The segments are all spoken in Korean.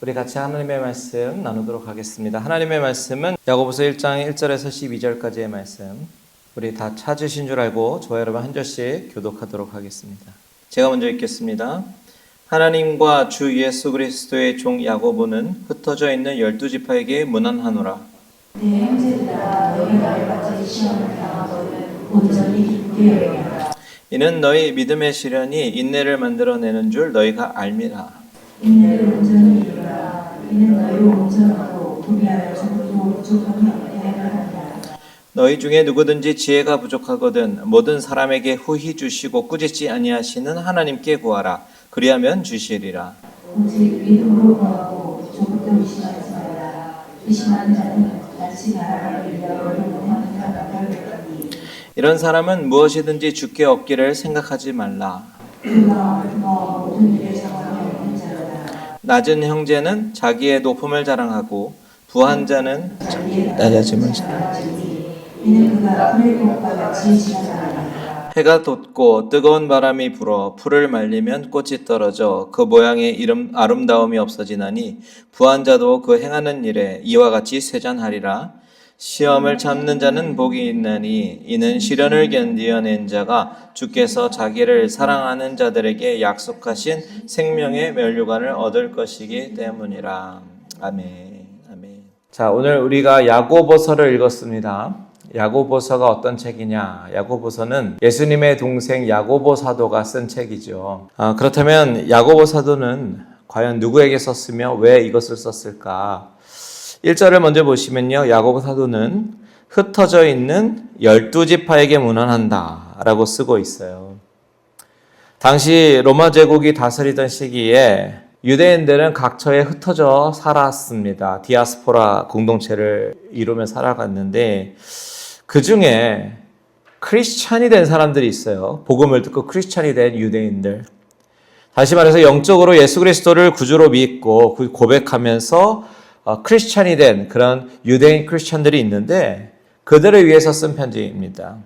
우리 같이 하나님의 말씀 나누도록 하겠습니다. 하나님의 말씀은 야고보서 1장 1절에서 12절까지의 말씀. 우리 다 찾으신 줄 알고 저와 여러분 한 절씩 교독하도록 하겠습니다. 제가 먼저 읽겠습니다. 하나님과 주 예수 그리스도의 종 야고보는 흩어져 있는 12지파에게 문안하노라. 내 형제들아, 너희 나를 같이 시험을 당하거든 온전히 기쁘게 여겨라. 이는 너희 믿음의 시련이 인내를 만들어내는 줄 너희가 알미라. 인내를 온전히 이루라. 이는 너희로 온전하고 불의하여 조금도 부족함이 없게 하려 함이라. 너희 중에 누구든지 지혜가 부족하거든 모든 사람에게 후히 주시고 꾸짖지 아니하시는 하나님께 구하라. 그리하면 주시리라. 오직 믿음으로 구하고 조금도 의심하지 말라. 의심하는 자는 다시 나라를 위하여 어려운 행위가 나타나리니 이런 사람은 무엇이든지 주께 얻기를 생각하지 말라. 그가 모든 일에 정함이 없는 자로다. 낮은 형제는 자기의 높음을 자랑하고 부한 자는 낮아짐을 자랑하니 이는 그가 풀의 꽃과 같이 지나가리라. 해가 돋고 뜨거운 바람이 불어 풀을 말리면 꽃이 떨어져 그 모양의 아름다움이 없어지나니 부한 자도 그 행하는 일에 이와 같이 쇠잔하리라. 시험을 참는 자는 복이 있나니 이는 시련을 견디어낸 자가 주께서 자기를 사랑하는 자들에게 약속하신 생명의 면류관을 얻을 것이기 때문이라. 아멘. 아멘. 자, 오늘 우리가 야고보서를 읽었습니다. 야고보서가 어떤 책이냐? 야고보서는 예수님의 동생 야고보 사도가 쓴 책이죠. 그렇다면 야고보 사도는 과연 누구에게 썼으며 왜 이것을 썼을까? 1절을 먼저 보시면요. 야고보 사도는 흩어져 있는 12지파에게 문안한다 라고 쓰고 있어요. 당시 로마 제국이 다스리던 시기에 유대인들은 각처에 흩어져 살았습니다. 디아스포라 공동체를 이루며 살아갔는데 그 중에 크리스찬이 된 사람들이 있어요. 복음을 듣고 크리스찬이 된 유대인들. 다시 말해서 영적으로 예수 그리스도를 구주로 믿고 고백하면서 크리스찬이 된 그런 유대인 크리스찬들이 있는데 그들을 위해서 쓴 편지입니다.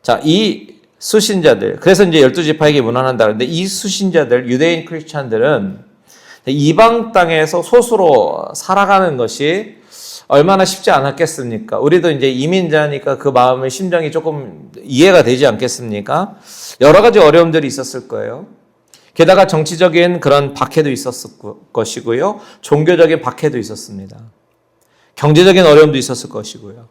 자, 이 수신자들, 그래서 이제 12지파에게 문안한다 그러는데 이 수신자들, 유대인 크리스찬들은 이방 땅에서 소수로 살아가는 것이 얼마나 쉽지 않았겠습니까? 우리도 이제 이민자니까 그 마음의 심정이 조금 이해가 되지 않겠습니까? 여러 가지 어려움들이 있었을 거예요. 게다가 정치적인 그런 박해도 있었을 것이고요. 종교적인 박해도 있었습니다. 경제적인 어려움도 있었을 것이고요.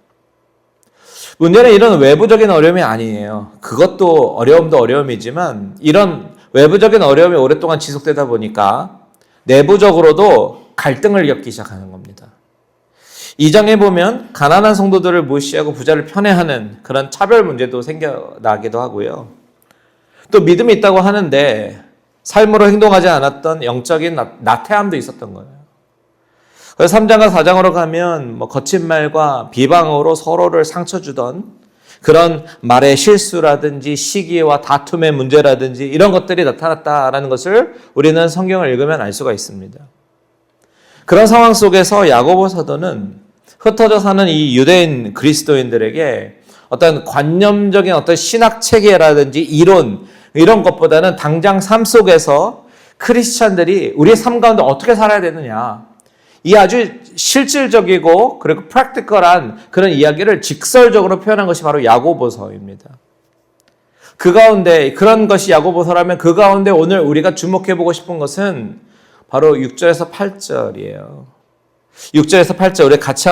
문제는 이런 외부적인 어려움이 아니에요. 그것도 어려움도 어려움이지만 이런 외부적인 어려움이 오랫동안 지속되다 보니까 내부적으로도 갈등을 겪기 시작하는 겁니다. 2장에 보면 가난한 성도들을 무시하고 부자를 편애하는 그런 차별 문제도 생겨나기도 하고요. 또 믿음이 있다고 하는데 삶으로 행동하지 않았던 영적인 나태함도 있었던 거예요. 그래서 3장과 4장으로 가면 거친 말과 비방으로 서로를 상처 주던 그런 말의 실수라든지 시기와 다툼의 문제라든지 이런 것들이 나타났다라는 것을 우리는 성경을 읽으면 알 수가 있습니다. 그런 상황 속에서 야고보 사도는 흩어져 사는 이 유대인 그리스도인들에게 어떤 관념적인 어떤 신학 체계라든지 이론 이런 것보다는 당장 삶 속에서 크리스찬들이 우리의 삶 가운데 어떻게 살아야 되느냐 이 아주 실질적이고 그리고 프랙티컬한 그런 이야기를 직설적으로 표현한 것이 바로 야고보서입니다. 그 가운데 그런 것이 야고보서라면 그 가운데 오늘 우리가 주목해보고 싶은 것은 바로 6절에서 8절이에요. 6절에서 8절 우리 같이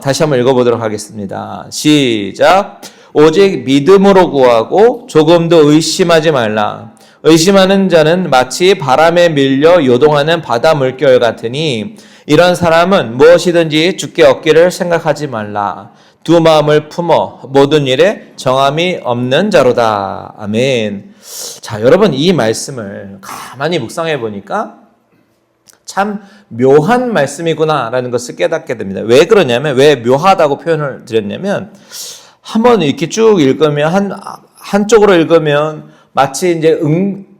다시 한번 읽어보도록 하겠습니다. 시작. 오직 믿음으로 구하고 조금도 의심하지 말라. 의심하는 자는 마치 바람에 밀려 요동하는 바다 물결 같으니 이런 사람은 무엇이든지 주께 얻기를 생각하지 말라. 두 마음을 품어 모든 일에 정함이 없는 자로다. 아멘. 자, 여러분 이 말씀을 가만히 묵상해 보니까 참 묘한 말씀이구나라는 것을 깨닫게 됩니다. 왜 그러냐면 왜 묘하다고 표현을 드렸냐면 한번 이렇게 쭉 읽으면 한쪽으로 읽으면 마치 이제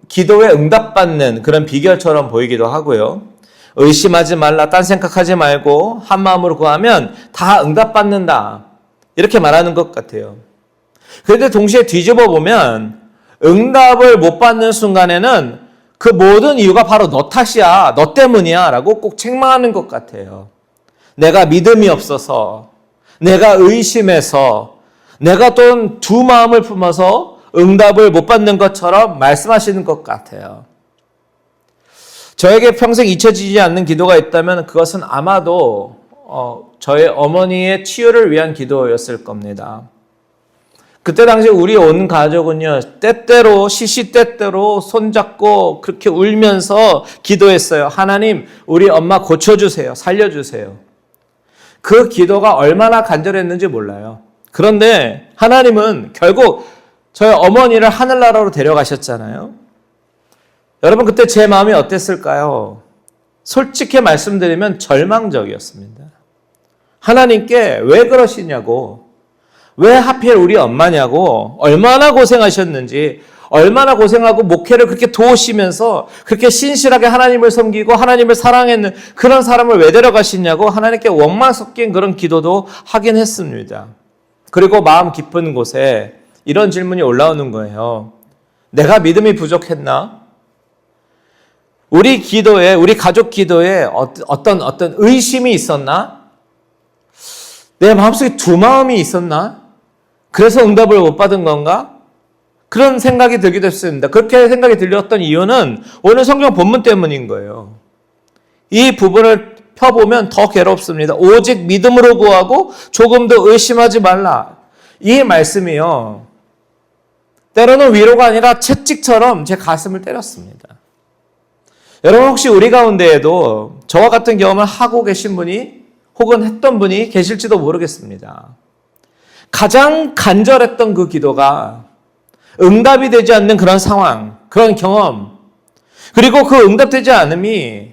기도에 응답받는 그런 비결처럼 보이기도 하고요. 의심하지 말라, 딴 생각하지 말고 한 마음으로 구하면 다 응답받는다. 이렇게 말하는 것 같아요. 그런데 동시에 뒤집어 보면 응답을 못 받는 순간에는 그 모든 이유가 바로 너 탓이야, 너 때문이야 라고 꼭 책망하는 것 같아요. 내가 믿음이 없어서, 내가 의심해서, 내가 또 두 마음을 품어서 응답을 못 받는 것처럼 말씀하시는 것 같아요. 저에게 평생 잊혀지지 않는 기도가 있다면 그것은 아마도 저의 어머니의 치유를 위한 기도였을 겁니다. 그때 당시 우리 온 가족은요, 때때로 시시때때로 손잡고 그렇게 울면서 기도했어요. 하나님, 우리 엄마 고쳐주세요. 살려주세요. 그 기도가 얼마나 간절했는지 몰라요. 그런데 하나님은 결국 저희 어머니를 하늘나라로 데려가셨잖아요. 여러분, 그때 제 마음이 어땠을까요? 솔직히 말씀드리면 절망적이었습니다. 하나님께 왜 그러시냐고, 왜 하필 우리 엄마냐고, 얼마나 고생하셨는지, 얼마나 고생하고 목회를 그렇게 도우시면서 그렇게 신실하게 하나님을 섬기고 하나님을 사랑했는 그런 사람을 왜 데려가시냐고 하나님께 원망 섞인 그런 기도도 하긴 했습니다. 그리고 마음 깊은 곳에 이런 질문이 올라오는 거예요. 내가 믿음이 부족했나? 우리 기도에, 우리 가족 기도에 어떤 의심이 있었나? 내 마음속에 두 마음이 있었나? 그래서 응답을 못 받은 건가? 그런 생각이 들기도 했습니다. 그렇게 생각이 들렸던 이유는 오늘 성경 본문 때문인 거예요. 이 부분을 펴보면 더 괴롭습니다. 오직 믿음으로 구하고 조금도 의심하지 말라. 이 말씀이요, 때로는 위로가 아니라 채찍처럼 제 가슴을 때렸습니다. 여러분, 혹시 우리 가운데에도 저와 같은 경험을 하고 계신 분이 혹은 했던 분이 계실지도 모르겠습니다. 가장 간절했던 그 기도가 응답이 되지 않는 그런 상황, 그런 경험, 그리고 그 응답되지 않음이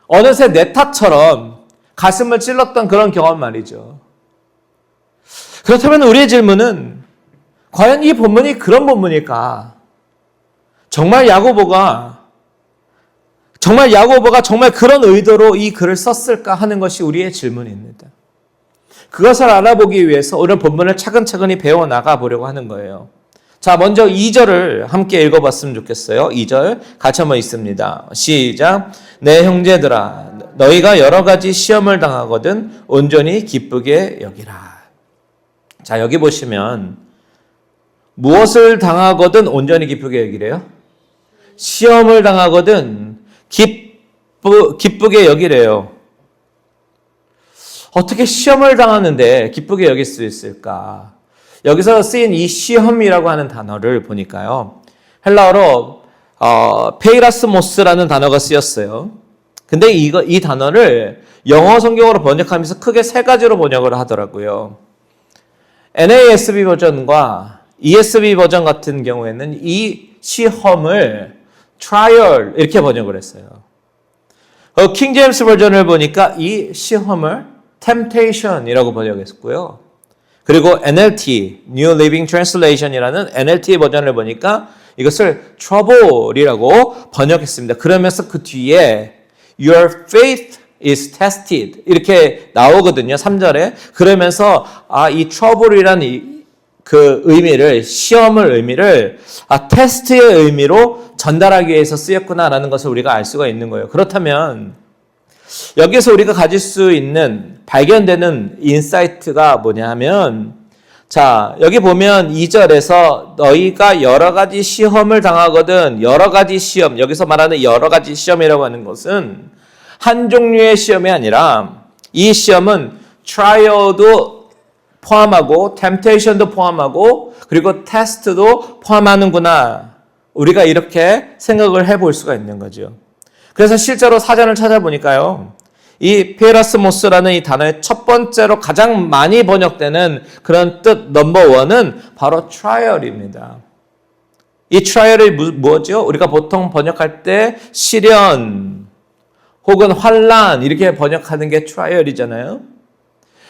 어느새 내 탓처럼 가슴을 찔렀던 그런 경험 말이죠. 그렇다면 우리의 질문은 과연 이 본문이 그런 본문일까? 정말 야고보가 정말 그런 의도로 이 글을 썼을까 하는 것이 우리의 질문입니다. 그것을 알아보기 위해서 오늘 본문을 차근차근히 배워나가 보려고 하는 거예요. 자, 먼저 2절을 함께 읽어봤으면 좋겠어요. 2절 같이 한번 읽습니다. 시작. 내 형제들아, 너희가 여러 가지 시험을 당하거든 온전히 기쁘게 여기라. 자, 여기 보시면 무엇을 당하거든 온전히 기쁘게 여기래요? 시험을 당하거든 기쁘게 여기래요. 어떻게 시험을 당하는데 기쁘게 여길 수 있을까? 여기서 쓰인 이 시험이라고 하는 단어를 보니까요, 헬라어로 페이라스모스라는 단어가 쓰였어요. 근데 이 단어를 영어 성경으로 번역하면서 크게 세 가지로 번역을 하더라고요. NASB 버전과 ESV 버전 같은 경우에는 이 시험을 trial 이렇게 번역을 했어요. 킹 제임스 버전을 보니까 이 시험을 temptation이라고 번역했고요. 그리고 NLT, New Living Translation이라는 NLT 버전을 보니까 이것을 trouble이라고 번역했습니다. 그러면서 그 뒤에 Your faith is tested 이렇게 나오거든요. 3절에. 그러면서 이 trouble이라는 그 의미를, 시험을 의미를 테스트의 의미로 전달하기 위해서 쓰였구나라는 것을 우리가 알 수가 있는 거예요. 그렇다면 여기서 우리가 가질 수 있는 발견되는 인사이트가 뭐냐 하면, 자, 여기 보면 2절에서 너희가 여러 가지 시험을 당하거든, 여러 가지 시험, 여기서 말하는 여러 가지 시험이라고 하는 것은 한 종류의 시험이 아니라 이 시험은 trial도 포함하고 temptation도 포함하고 그리고 테스트도 포함하는구나. 우리가 이렇게 생각을 해볼 수가 있는 거죠. 그래서 실제로 사전을 찾아보니까요, 이 페라스모스라는 이 단어의 첫 번째로 가장 많이 번역되는 그런 뜻 넘버원은 바로 trial입니다. 이 trial이 뭐죠? 우리가 보통 번역할 때 시련 혹은 환난 이렇게 번역하는 게 trial이잖아요.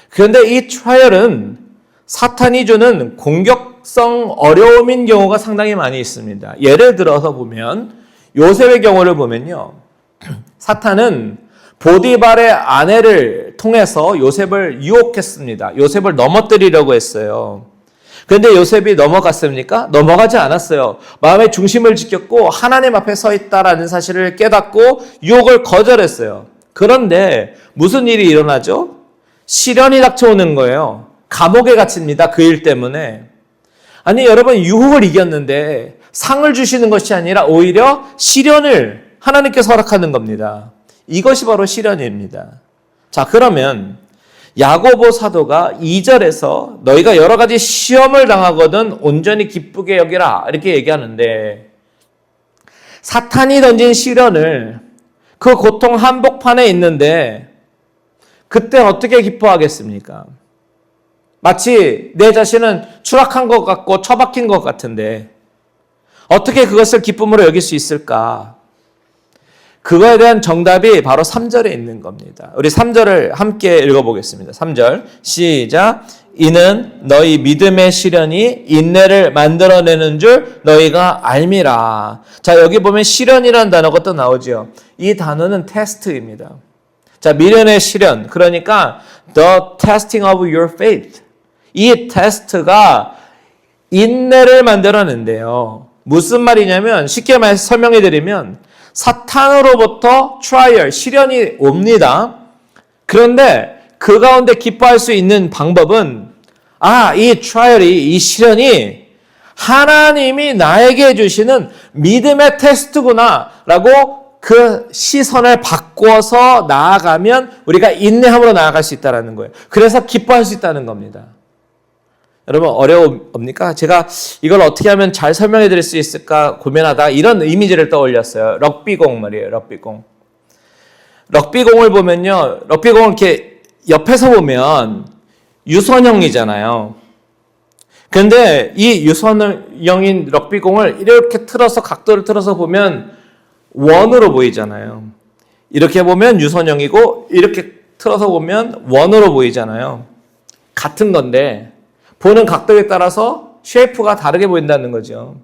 그런데 이 trial은 사탄이 주는 공격성 어려움인 경우가 상당히 많이 있습니다. 예를 들어서 보면 요셉의 경우를 보면요, 사탄은 보디발의 아내를 통해서 요셉을 유혹했습니다. 요셉을 넘어뜨리려고 했어요. 그런데 요셉이 넘어갔습니까? 넘어가지 않았어요. 마음의 중심을 지켰고 하나님 앞에 서 있다라는 사실을 깨닫고 유혹을 거절했어요. 그런데 무슨 일이 일어나죠? 시련이 닥쳐오는 거예요. 감옥에 갇힙니다. 그 일 때문에. 아니 여러분 유혹을 이겼는데 상을 주시는 것이 아니라 오히려 시련을 하나님께서 허락하는 겁니다. 이것이 바로 시련입니다. 자 그러면 야고보 사도가 2절에서 너희가 여러 가지 시험을 당하거든 온전히 기쁘게 여기라 이렇게 얘기하는데 사탄이 던진 시련을 그 고통 한복판에 있는데 그때 어떻게 기뻐하겠습니까? 마치 내 자신은 추락한 것 같고 처박힌 것 같은데 어떻게 그것을 기쁨으로 여길 수 있을까? 그거에 대한 정답이 바로 3절에 있는 겁니다. 우리 3절을 함께 읽어보겠습니다. 3절 시작. 이는 너희 믿음의 시련이 인내를 만들어내는 줄 너희가 알미라. 자 여기 보면 시련이라는 단어가 또 나오죠. 이 단어는 테스트입니다. 자 미련의 시련 그러니까 the testing of your faith. 이 테스트가 인내를 만들어낸대요. 무슨 말이냐면 쉽게 말해서 설명해 드리면 사탄으로부터 트라이얼, 시련이 옵니다. 그런데 그 가운데 기뻐할 수 있는 방법은 이 트라이얼이, 이 시련이 하나님이 나에게 주시는 믿음의 테스트구나 라고 그 시선을 바꿔서 나아가면 우리가 인내함으로 나아갈 수 있다는 거예요. 그래서 기뻐할 수 있다는 겁니다. 여러분 어려웁니까? 제가 이걸 어떻게 하면 잘 설명해 드릴 수 있을까 고민하다가 이런 이미지를 떠올렸어요. 럭비공 말이에요. 럭비공. 럭비공을 보면요. 럭비공을 이렇게 옆에서 보면 유선형이잖아요. 그런데 이 유선형인 럭비공을 이렇게 틀어서 각도를 틀어서 보면 원으로 보이잖아요. 이렇게 보면 유선형이고 이렇게 틀어서 보면 원으로 보이잖아요. 같은 건데 보는 각도에 따라서 쉐이프가 다르게 보인다는 거죠.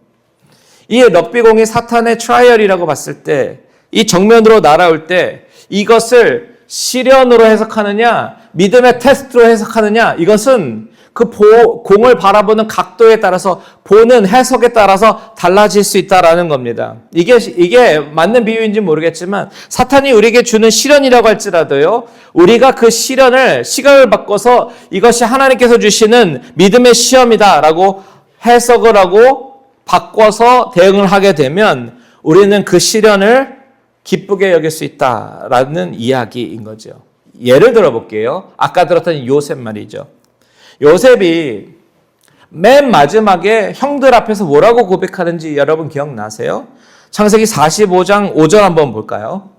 이 럭비공이 사탄의 트라이얼이라고 봤을 때, 이 정면으로 날아올 때 이것을 시련으로 해석하느냐, 믿음의 테스트로 해석하느냐, 이것은 그 공을 바라보는 각도에 따라서 보는 해석에 따라서 달라질 수 있다라는 겁니다. 이게 맞는 비유인지 모르겠지만 사탄이 우리에게 주는 시련이라고 할지라도요. 우리가 그 시련을 시각을 바꿔서 이것이 하나님께서 주시는 믿음의 시험이다라고 해석을 하고 바꿔서 대응을 하게 되면 우리는 그 시련을 기쁘게 여길 수 있다라는 이야기인 거죠. 예를 들어 볼게요. 아까 들었던 요셉 말이죠. 요셉이 맨 마지막에 형들 앞에서 뭐라고 고백하는지 여러분 기억나세요? 창세기 45장 5절 한번 볼까요?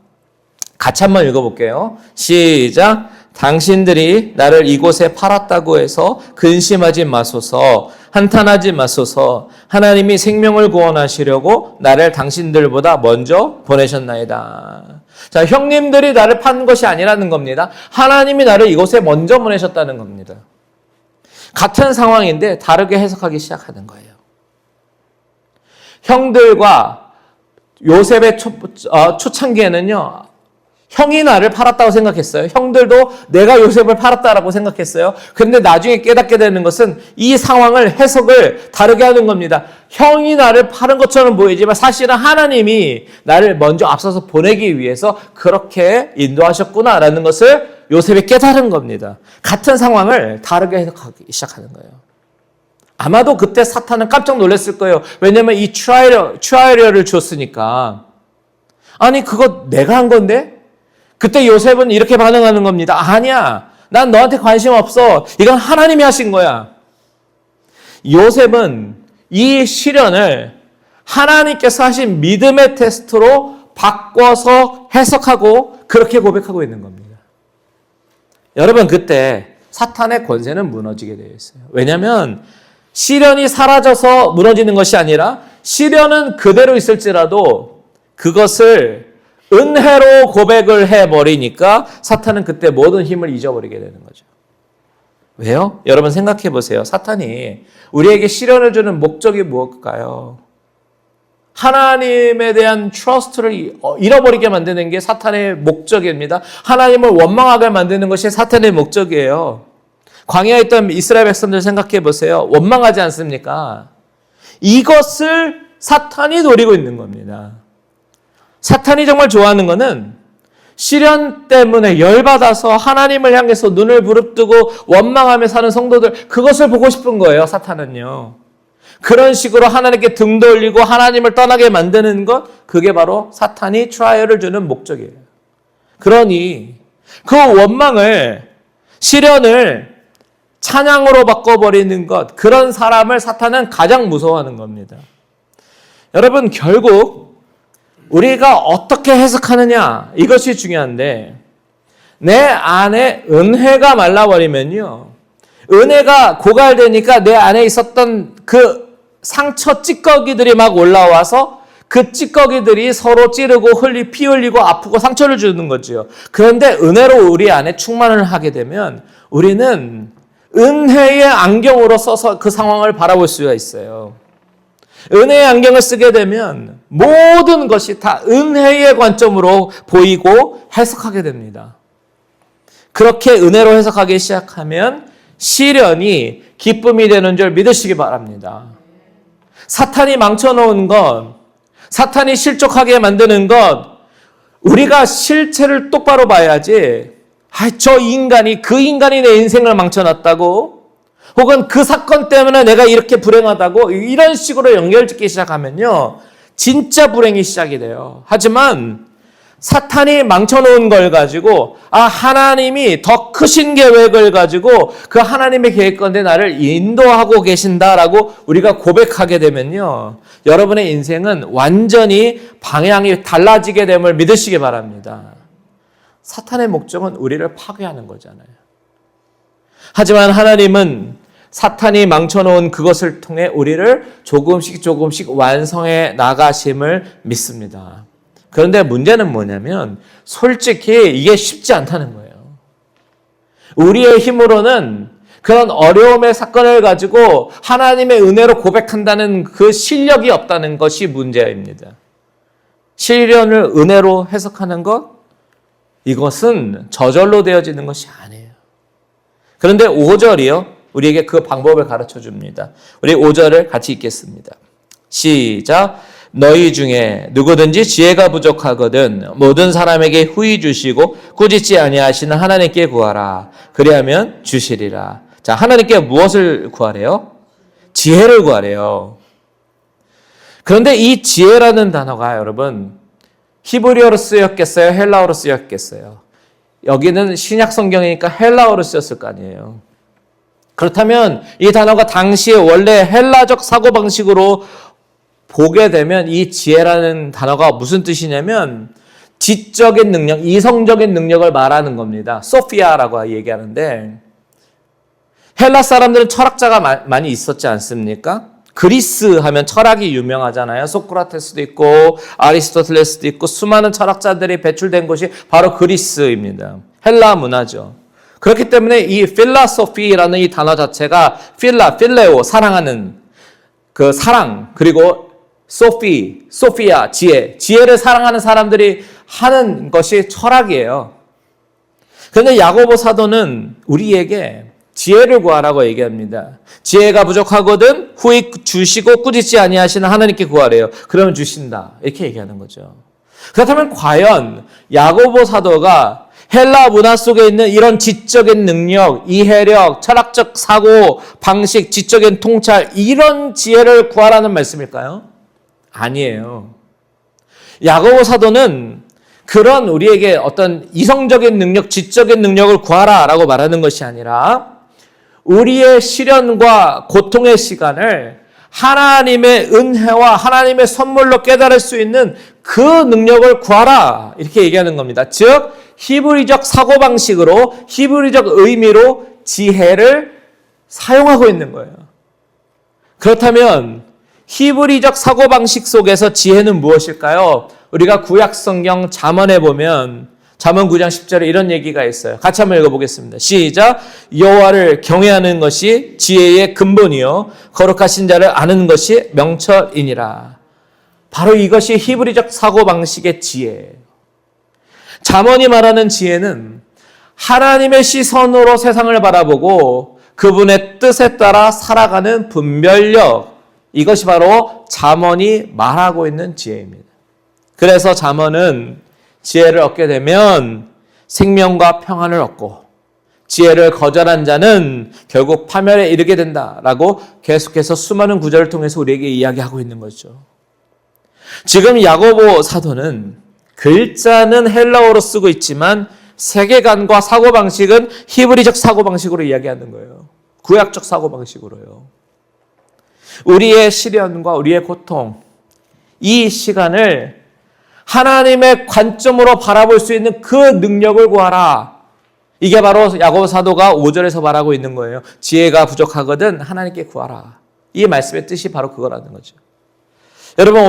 같이 한번 읽어볼게요. 시작. 당신들이 나를 이곳에 팔았다고 해서 근심하지 마소서, 한탄하지 마소서. 하나님이 생명을 구원하시려고 나를 당신들보다 먼저 보내셨나이다. 자, 형님들이 나를 판 것이 아니라는 겁니다. 하나님이 나를 이곳에 먼저 보내셨다는 겁니다. 같은 상황인데 다르게 해석하기 시작하는 거예요. 형들과 요셉의 초창기에는요. 형이 나를 팔았다고 생각했어요. 형들도 내가 요셉을 팔았다라고 생각했어요. 그런데 나중에 깨닫게 되는 것은 이 상황을 해석을 다르게 하는 겁니다. 형이 나를 파는 것처럼 보이지만 사실은 하나님이 나를 먼저 앞서서 보내기 위해서 그렇게 인도하셨구나라는 것을 요셉이 깨달은 겁니다. 같은 상황을 다르게 해석하기 시작하는 거예요. 아마도 그때 사탄은 깜짝 놀랐을 거예요. 왜냐하면 이 트라이얼을 줬으니까. 아니 그거 내가 한 건데? 그때 요셉은 이렇게 반응하는 겁니다. 아니야. 난 너한테 관심 없어. 이건 하나님이 하신 거야. 요셉은 이 시련을 하나님께서 하신 믿음의 테스트로 바꿔서 해석하고 그렇게 고백하고 있는 겁니다. 여러분 그때 사탄의 권세는 무너지게 되어 있어요. 왜냐하면 시련이 사라져서 무너지는 것이 아니라 시련은 그대로 있을지라도 그것을 은혜로 고백을 해버리니까 사탄은 그때 모든 힘을 잊어버리게 되는 거죠. 왜요? 여러분 생각해 보세요. 사탄이 우리에게 시련을 주는 목적이 무엇일까요? 하나님에 대한 트러스트를 잃어버리게 만드는 게 사탄의 목적입니다. 하나님을 원망하게 만드는 것이 사탄의 목적이에요. 광야에 있던 이스라엘 백성들 생각해 보세요. 원망하지 않습니까? 이것을 사탄이 노리고 있는 겁니다. 사탄이 정말 좋아하는 것은 시련 때문에 열받아서 하나님을 향해서 눈을 부릅뜨고 원망하며 사는 성도들, 그것을 보고 싶은 거예요, 사탄은요. 그런 식으로 하나님께 등 돌리고 하나님을 떠나게 만드는 것, 그게 바로 사탄이 트라이얼을 주는 목적이에요. 그러니 그 원망을, 시련을 찬양으로 바꿔버리는 것, 그런 사람을 사탄은 가장 무서워하는 겁니다. 여러분, 결국 우리가 어떻게 해석하느냐, 이것이 중요한데, 내 안에 은혜가 말라버리면요, 은혜가 고갈되니까 내 안에 있었던 그 상처 찌꺼기들이 막 올라와서 그 찌꺼기들이 서로 찌르고 피 흘리고 아프고 상처를 주는 거죠. 그런데 은혜로 우리 안에 충만을 하게 되면 우리는 은혜의 안경으로 써서 그 상황을 바라볼 수가 있어요. 은혜의 안경을 쓰게 되면 모든 것이 다 은혜의 관점으로 보이고 해석하게 됩니다. 그렇게 은혜로 해석하기 시작하면 시련이 기쁨이 되는 줄 믿으시기 바랍니다. 사탄이 망쳐놓은 것, 사탄이 실족하게 만드는 것, 우리가 실체를 똑바로 봐야지, 저 인간이, 그 인간이 내 인생을 망쳐놨다고, 혹은 그 사건 때문에 내가 이렇게 불행하다고, 이런 식으로 연결짓기 시작하면요, 진짜 불행이 시작이 돼요. 하지만 사탄이 망쳐놓은 걸 가지고, 하나님이 더 크신 계획을 가지고 그 하나님의 계획 가운데 나를 인도하고 계신다라고 우리가 고백하게 되면요, 여러분의 인생은 완전히 방향이 달라지게 됨을 믿으시기 바랍니다. 사탄의 목적은 우리를 파괴하는 거잖아요. 하지만 하나님은 사탄이 망쳐놓은 그것을 통해 우리를 조금씩 완성해 나가심을 믿습니다. 그런데 문제는 뭐냐면 솔직히 이게 쉽지 않다는 거예요. 우리의 힘으로는 그런 어려움의 사건을 가지고 하나님의 은혜로 고백한다는 그 실력이 없다는 것이 문제입니다. 시련을 은혜로 해석하는 것, 이것은 저절로 되어지는 것이 아니에요. 그런데 5절이요, 우리에게 그 방법을 가르쳐 줍니다. 우리 5절을 같이 읽겠습니다. 시작. 너희 중에 누구든지 지혜가 부족하거든 모든 사람에게 후히 주시고 꾸짖지 아니하시는 하나님께 구하라. 그리하면 주시리라. 자, 하나님께 무엇을 구하래요? 지혜를 구하래요. 그런데 이 지혜라는 단어가 여러분 히브리어로 쓰였겠어요? 헬라어로 쓰였겠어요? 여기는 신약 성경이니까 헬라어로 쓰였을 거 아니에요. 그렇다면 이 단어가 당시에 원래 헬라적 사고방식으로 보게 되면 이 지혜라는 단어가 무슨 뜻이냐면 지적인 능력, 이성적인 능력을 말하는 겁니다. 소피아라고 얘기하는데, 헬라 사람들은 철학자가 많이 있었지 않습니까? 그리스 하면 철학이 유명하잖아요. 소크라테스도 있고 아리스토텔레스도 있고 수많은 철학자들이 배출된 곳이 바로 그리스입니다. 헬라 문화죠. 그렇기 때문에 이 필라소피라는 이 단어 자체가 필레오, 사랑하는 그 사랑, 그리고 소피아, 지혜를 사랑하는 사람들이 하는 것이 철학이에요. 그런데 야고보 사도는 우리에게 지혜를 구하라고 얘기합니다. 지혜가 부족하거든 후히 주시고 꾸짖지 아니하시는 하나님께 구하래요. 그러면 주신다. 이렇게 얘기하는 거죠. 그렇다면 과연 야고보 사도가 헬라 문화 속에 있는 이런 지적인 능력, 이해력, 철학적 사고, 방식, 지적인 통찰, 이런 지혜를 구하라는 말씀일까요? 아니에요. 야고보 사도는 그런 우리에게 어떤 이성적인 능력, 지적인 능력을 구하라라고 말하는 것이 아니라 우리의 시련과 고통의 시간을 하나님의 은혜와 하나님의 선물로 깨달을 수 있는 그 능력을 구하라, 이렇게 얘기하는 겁니다. 즉 히브리적 사고방식으로, 히브리적 의미로 지혜를 사용하고 있는 거예요. 그렇다면 히브리적 사고방식 속에서 지혜는 무엇일까요? 우리가 구약성경 잠언에 보면 잠언 9장 10절에 이런 얘기가 있어요. 같이 한번 읽어보겠습니다. 시작. 여호와를 경외하는 것이 지혜의 근본이요 거룩하신 자를 아는 것이 명철이니라. 바로 이것이 히브리적 사고방식의 지혜예요. 잠언이 말하는 지혜는 하나님의 시선으로 세상을 바라보고 그분의 뜻에 따라 살아가는 분별력, 이것이 바로 잠언이 말하고 있는 지혜입니다. 그래서 잠언은 지혜를 얻게 되면 생명과 평안을 얻고 지혜를 거절한 자는 결국 파멸에 이르게 된다라고 계속해서 수많은 구절을 통해서 우리에게 이야기하고 있는 거죠. 지금 야고보 사도는 글자는 헬라어로 쓰고 있지만 세계관과 사고방식은 히브리적 사고방식으로 이야기하는 거예요. 구약적 사고방식으로요. 우리의 시련과 우리의 고통, 이 시간을 하나님의 관점으로 바라볼 수 있는 그 능력을 구하라. 이게 바로 야고보 사도가 5절에서 말하고 있는 거예요. 지혜가 부족하거든 하나님께 구하라. 이 말씀의 뜻이 바로 그거라는 거죠. 여러분,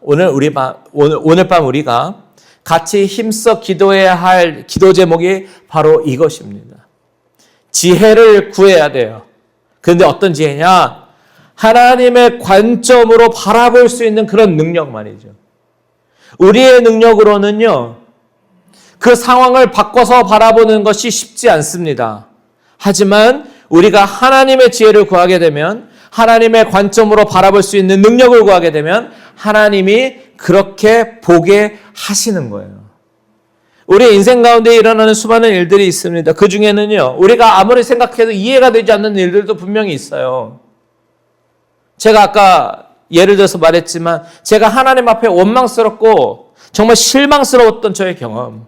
오늘 밤 우리가 같이 힘써 기도해야 할 기도 제목이 바로 이것입니다. 지혜를 구해야 돼요. 그런데 어떤 지혜냐? 하나님의 관점으로 바라볼 수 있는 그런 능력 말이죠. 우리의 능력으로는요, 그 상황을 바꿔서 바라보는 것이 쉽지 않습니다. 하지만 우리가 하나님의 지혜를 구하게 되면, 하나님의 관점으로 바라볼 수 있는 능력을 구하게 되면 하나님이 그렇게 보게 하시는 거예요. 우리 인생 가운데 일어나는 수많은 일들이 있습니다. 그 중에는요, 우리가 아무리 생각해도 이해가 되지 않는 일들도 분명히 있어요. 제가 아까 예를 들어서 말했지만 제가 하나님 앞에 원망스럽고 정말 실망스러웠던 저의 경험.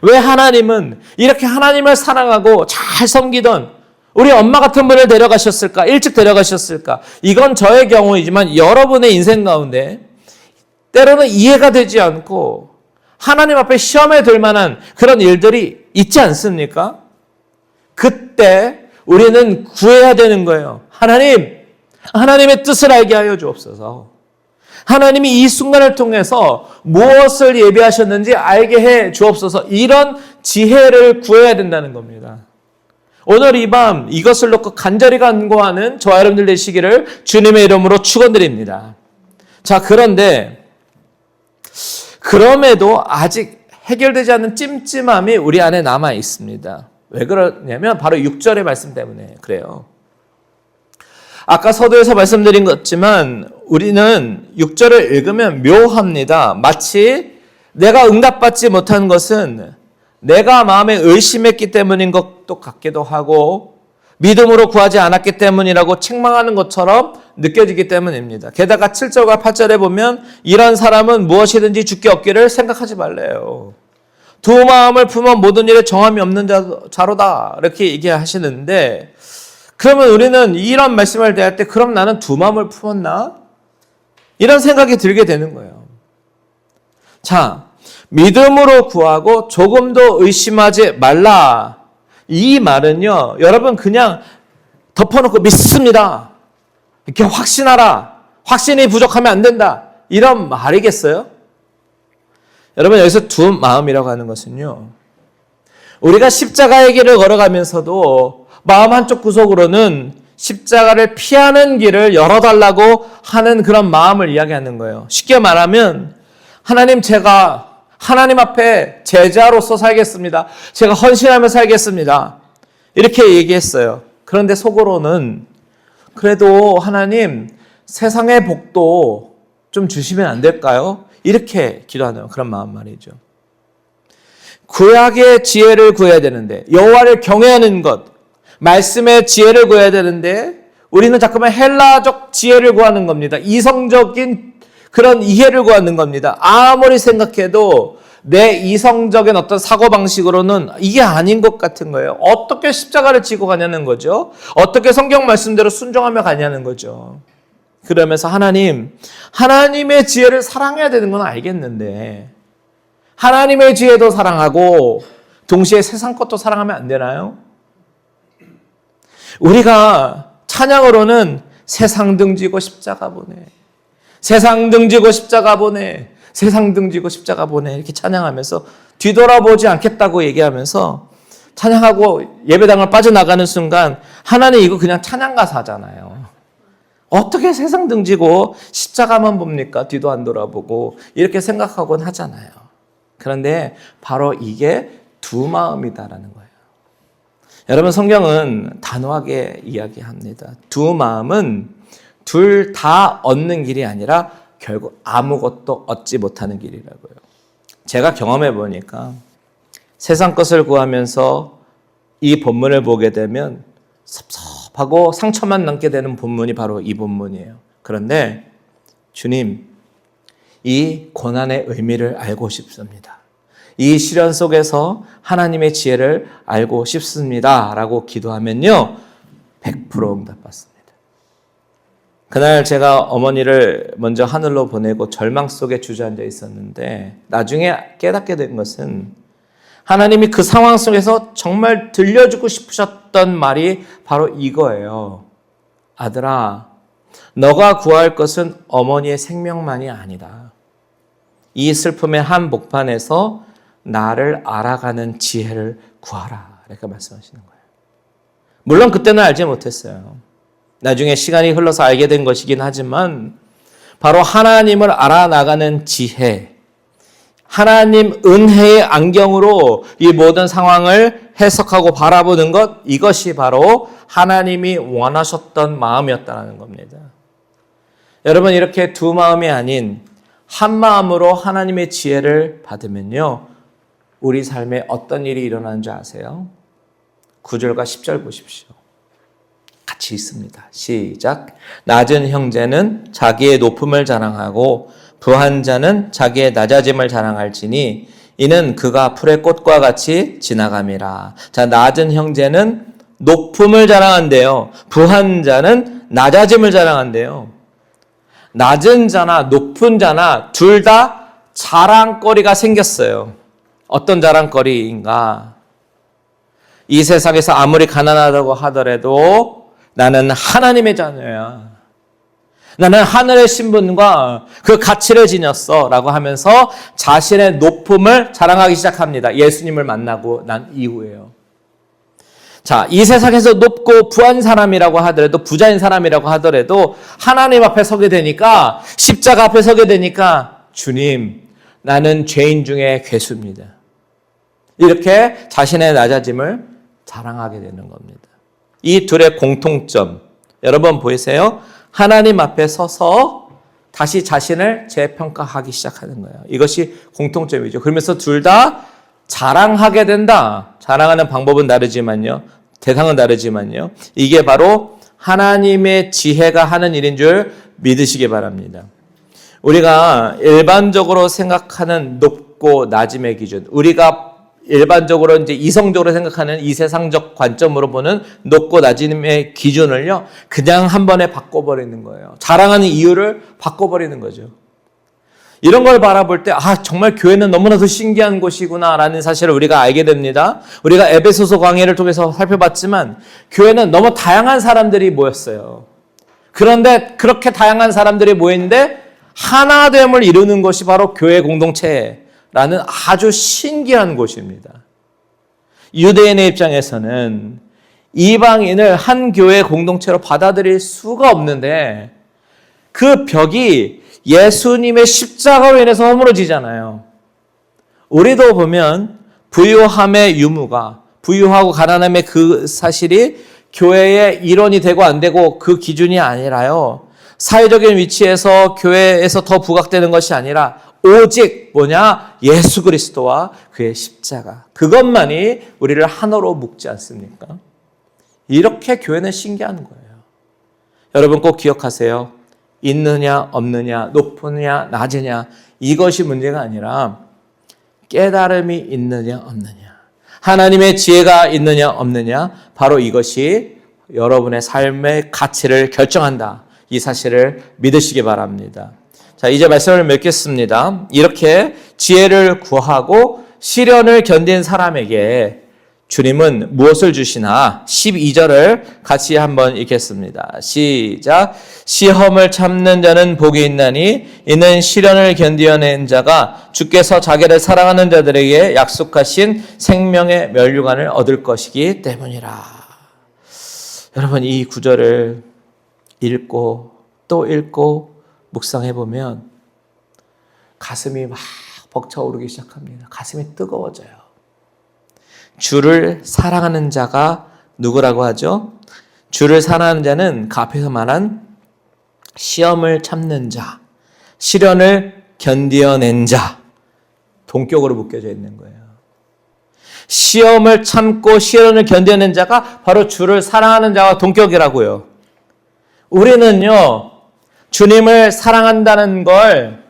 왜 하나님은 이렇게 하나님을 사랑하고 잘 섬기던 우리 엄마 같은 분을 데려가셨을까? 일찍 데려가셨을까? 이건 저의 경우이지만 여러분의 인생 가운데 때로는 이해가 되지 않고 하나님 앞에 시험에 들 만한 그런 일들이 있지 않습니까? 그때 우리는 구해야 되는 거예요. 하나님의 뜻을 알게 하여 주옵소서. 하나님이 이 순간을 통해서 무엇을 예비하셨는지 알게 해 주옵소서. 이런 지혜를 구해야 된다는 겁니다. 오늘 이 밤 이것을 놓고 간절히 간구하는 저와 여러분들 되시기를 주님의 이름으로 축원드립니다. 자, 그럼에도 아직 해결되지 않는 찜찜함이 우리 안에 남아 있습니다. 왜 그러냐면 바로 6절의 말씀 때문에 그래요. 아까 서두에서 말씀드린 것지만 우리는 6절을 읽으면 묘합니다. 마치 내가 응답받지 못한 것은 내가 마음에 의심했기 때문인 것도 같기도 하고 믿음으로 구하지 않았기 때문이라고 책망하는 것처럼 느껴지기 때문입니다. 게다가 7절과 8절에 보면 이런 사람은 무엇이든지 주께 얻기를 생각하지 말래요. 두 마음을 품은 모든 일에 정함이 없는 자로다 이렇게 얘기하시는데, 그러면 우리는 이런 말씀을 대할 때 그럼 나는 두 마음을 품었나? 이런 생각이 들게 되는 거예요. 자, 믿음으로 구하고 조금도 의심하지 말라. 이 말은요, 여러분 그냥 덮어놓고 믿습니다. 이렇게 확신하라. 확신이 부족하면 안 된다. 이런 말이겠어요? 여러분, 여기서 두 마음이라고 하는 것은요, 우리가 십자가의 길을 걸어가면서도 마음 한쪽 구석으로는 십자가를 피하는 길을 열어달라고 하는 그런 마음을 이야기하는 거예요. 쉽게 말하면 하나님, 제가 하나님 앞에 제자로서 살겠습니다. 제가 헌신하며 살겠습니다. 이렇게 얘기했어요. 그런데 속으로는 그래도 하나님, 세상의 복도 좀 주시면 안 될까요? 이렇게 기도하는 그런 마음 말이죠. 구약의 지혜를 구해야 되는데, 여호와를 경외하는 것, 말씀의 지혜를 구해야 되는데 우리는 자꾸만 헬라적 지혜를 구하는 겁니다. 이성적인 그런 이해를 구하는 겁니다. 아무리 생각해도 내 이성적인 어떤 사고방식으로는 이게 아닌 것 같은 거예요. 어떻게 십자가를 지고 가냐는 거죠. 어떻게 성경 말씀대로 순종하며 가냐는 거죠. 그러면서 하나님의 지혜를 사랑해야 되는 건 알겠는데 하나님의 지혜도 사랑하고 동시에 세상 것도 사랑하면 안 되나요? 우리가 찬양으로는 세상 등지고 십자가 보내, 세상 등지고 십자가 보내, 세상 등지고 십자가 보내 이렇게 찬양하면서 뒤돌아보지 않겠다고 얘기하면서 찬양하고 예배당을 빠져나가는 순간 하나님 이거 그냥 찬양 가사잖아요. 어떻게 세상 등지고 십자가만 봅니까? 뒤도 안 돌아보고 이렇게 생각하곤 하잖아요. 그런데 바로 이게 두 마음이다라는 거예요. 여러분, 성경은 단호하게 이야기합니다. 두 마음은 둘 다 얻는 길이 아니라 결국 아무것도 얻지 못하는 길이라고요. 제가 경험해 보니까 세상 것을 구하면서 이 본문을 보게 되면 섭섭하고 상처만 남게 되는 본문이 바로 이 본문이에요. 그런데 주님, 이 고난의 의미를 알고 싶습니다. 이 시련 속에서 하나님의 지혜를 알고 싶습니다. 라고 기도하면요, 100% 응답받습니다. 그날 제가 어머니를 먼저 하늘로 보내고 절망 속에 주저앉아 있었는데 나중에 깨닫게 된 것은 하나님이 그 상황 속에서 정말 들려주고 싶으셨던 말이 바로 이거예요. 아들아, 너가 구할 것은 어머니의 생명만이 아니다. 이 슬픔의 한복판에서 나를 알아가는 지혜를 구하라. 이렇게 말씀하시는 거예요. 물론 그때는 알지 못했어요. 나중에 시간이 흘러서 알게 된 것이긴 하지만 바로 하나님을 알아나가는 지혜, 하나님 은혜의 안경으로 이 모든 상황을 해석하고 바라보는 것, 이것이 바로 하나님이 원하셨던 마음이었다는 겁니다. 여러분, 이렇게 두 마음이 아닌 한 마음으로 하나님의 지혜를 받으면요, 우리 삶에 어떤 일이 일어나는 줄 아세요? 9절과 10절 보십시오. 같이 있습니다. 시작. 낮은 형제는 자기의 높음을 자랑하고 부한 자는 자기의 낮아짐을 자랑할지니 이는 그가 풀의 꽃과 같이 지나감이라. 자, 낮은 형제는 높음을 자랑한대요. 부한 자는 낮아짐을 자랑한대요. 낮은 자나 높은 자나 둘 다 자랑거리가 생겼어요. 어떤 자랑거리인가? 이 세상에서 아무리 가난하다고 하더라도 나는 하나님의 자녀야. 나는 하늘의 신분과 그 가치를 지녔어. 라고 하면서 자신의 높음을 자랑하기 시작합니다. 예수님을 만나고 난 이후에요. 자, 이 세상에서 높고 부한 사람이라고 하더라도, 부자인 사람이라고 하더라도 하나님 앞에 서게 되니까, 십자가 앞에 서게 되니까 주님, 나는 죄인 중에 괴수입니다. 이렇게 자신의 낮아짐을 자랑하게 되는 겁니다. 이 둘의 공통점, 여러분 보이세요? 하나님 앞에 서서 다시 자신을 재평가하기 시작하는 거예요. 이것이 공통점이죠. 그러면서 둘 다 자랑하게 된다. 자랑하는 방법은 다르지만요. 대상은 다르지만요. 이게 바로 하나님의 지혜가 하는 일인 줄 믿으시기 바랍니다. 우리가 일반적으로 생각하는 높고 낮음의 기준, 우리가 일반적으로 이제 이성적으로 생각하는 이 세상적 관점으로 보는 높고 낮음의 기준을요, 그냥 한 번에 바꿔버리는 거예요. 자랑하는 이유를 바꿔버리는 거죠. 이런 걸 바라볼 때, 정말 교회는 너무나도 신기한 곳이구나라는 사실을 우리가 알게 됩니다. 우리가 에베소서 강의를 통해서 살펴봤지만, 교회는 너무 다양한 사람들이 모였어요. 그런데 그렇게 다양한 사람들이 모였는데, 하나됨을 이루는 것이 바로 교회 공동체라는 아주 신기한 곳입니다. 유대인의 입장에서는 이방인을 한 교회 공동체로 받아들일 수가 없는데 그 벽이 예수님의 십자가로 인해서 허물어지잖아요. 우리도 보면 부유함의 유무가, 부유하고 가난함의 그 사실이 교회의 일원이 되고 안 되고 그 기준이 아니라요, 사회적인 위치에서 교회에서 더 부각되는 것이 아니라 오직 뭐냐? 예수 그리스도와 그의 십자가. 그것만이 우리를 하나로 묶지 않습니까? 이렇게 교회는 신기한 거예요. 여러분 꼭 기억하세요. 있느냐 없느냐, 높으냐 낮으냐, 이것이 문제가 아니라 깨달음이 있느냐 없느냐, 하나님의 지혜가 있느냐 없느냐, 바로 이것이 여러분의 삶의 가치를 결정한다. 이 사실을 믿으시기 바랍니다. 자, 이제 말씀을 맺겠습니다. 이렇게 지혜를 구하고 시련을 견딘 사람에게 주님은 무엇을 주시나? 12절을 같이 한번 읽겠습니다. 시작. 시험을 참는 자는 복이 있나니 이는 시련을 견디어낸 자가 주께서 자기를 사랑하는 자들에게 약속하신 생명의 면류관을 얻을 것이기 때문이라. 여러분, 이 구절을 읽고 또 읽고 묵상해 보면 가슴이 막 벅차오르기 시작합니다. 가슴이 뜨거워져요. 주를 사랑하는 자가 누구라고 하죠? 주를 사랑하는 자는 그 앞에서 말한 시험을 참는 자, 시련을 견디어낸 자, 동격으로 묶여져 있는 거예요. 시험을 참고 시련을 견뎌낸 자가 바로 주를 사랑하는 자와 동격이라고요. 우리는요, 주님을 사랑한다는 걸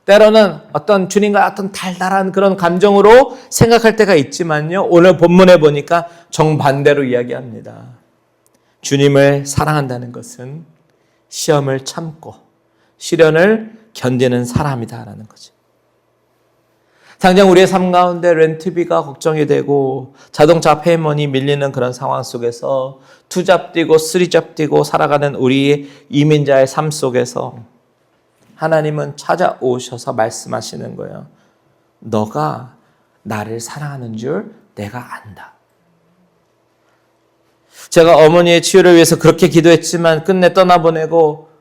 때로는 어떤 주님과 어떤 달달한 그런 감정으로 생각할 때가 있지만요, 오늘 본문에 보니까 정반대로 이야기합니다. 주님을 사랑한다는 것은 시험을 참고 시련을 견디는 사람이다라는 거죠. 당장 우리의 삶 가운데 렌트비가 걱정이 되고 자동차 페이먼이 밀리는 그런 상황 속에서 투잡 뛰고 쓰리잡 뛰고 살아가는 우리 이민자의 삶 속에서 하나님은 찾아오셔서 말씀하시는 거예요. 너가 나를 사랑하는 줄 내가 안다. 제가 어머니의 치유를 위해서 그렇게 기도했지만 끝내 떠나보내고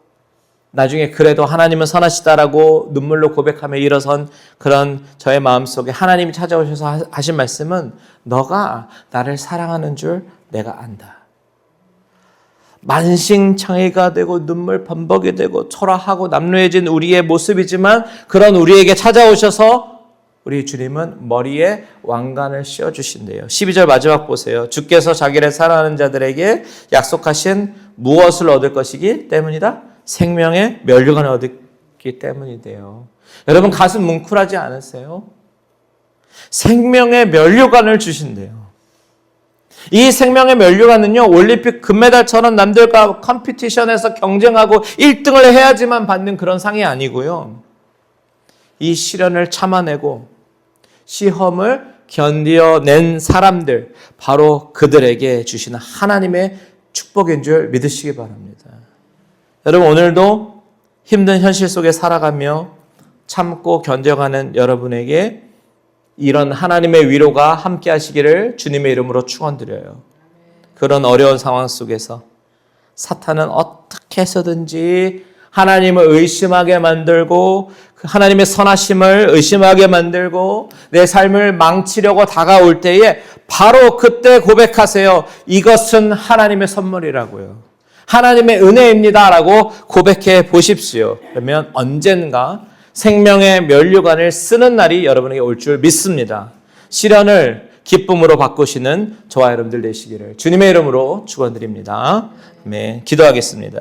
나중에 그래도 하나님은 선하시다라고 눈물로 고백하며 일어선 그런 저의 마음속에 하나님이 찾아오셔서 하신 말씀은 너가 나를 사랑하는 줄 내가 안다. 만신창이가 되고 눈물 범벅이 되고 초라하고 남루해진 우리의 모습이지만 그런 우리에게 찾아오셔서 우리 주님은 머리에 왕관을 씌워주신대요. 12절 마지막 보세요. 주께서 자기를 사랑하는 자들에게 약속하신 무엇을 얻을 것이기 때문이다? 생명의 면류관을 얻기 때문이돼요. 여러분 가슴 뭉클하지 않으세요? 생명의 면류관을 주신대요. 이 생명의 면류관은요, 올림픽 금메달처럼 남들과 컴피티션에서 경쟁하고 1등을 해야지만 받는 그런 상이 아니고요. 이 시련을 참아내고 시험을 견뎌낸 사람들, 바로 그들에게 주시는 하나님의 축복인 줄 믿으시기 바랍니다. 여러분 오늘도 힘든 현실 속에 살아가며 참고 견뎌가는 여러분에게 이런 하나님의 위로가 함께 하시기를 주님의 이름으로 축원드려요. 그런 어려운 상황 속에서 사탄은 어떻게 해서든지 하나님을 의심하게 만들고 하나님의 선하심을 의심하게 만들고 내 삶을 망치려고 다가올 때에 바로 그때 고백하세요. 이것은 하나님의 선물이라고요. 하나님의 은혜입니다라고 고백해 보십시오. 그러면 언젠가 생명의 면류관을 쓰는 날이 여러분에게 올 줄 믿습니다. 시련을 기쁨으로 바꾸시는 저와 여러분들 되시기를 주님의 이름으로 축원드립니다. 네, 기도하겠습니다.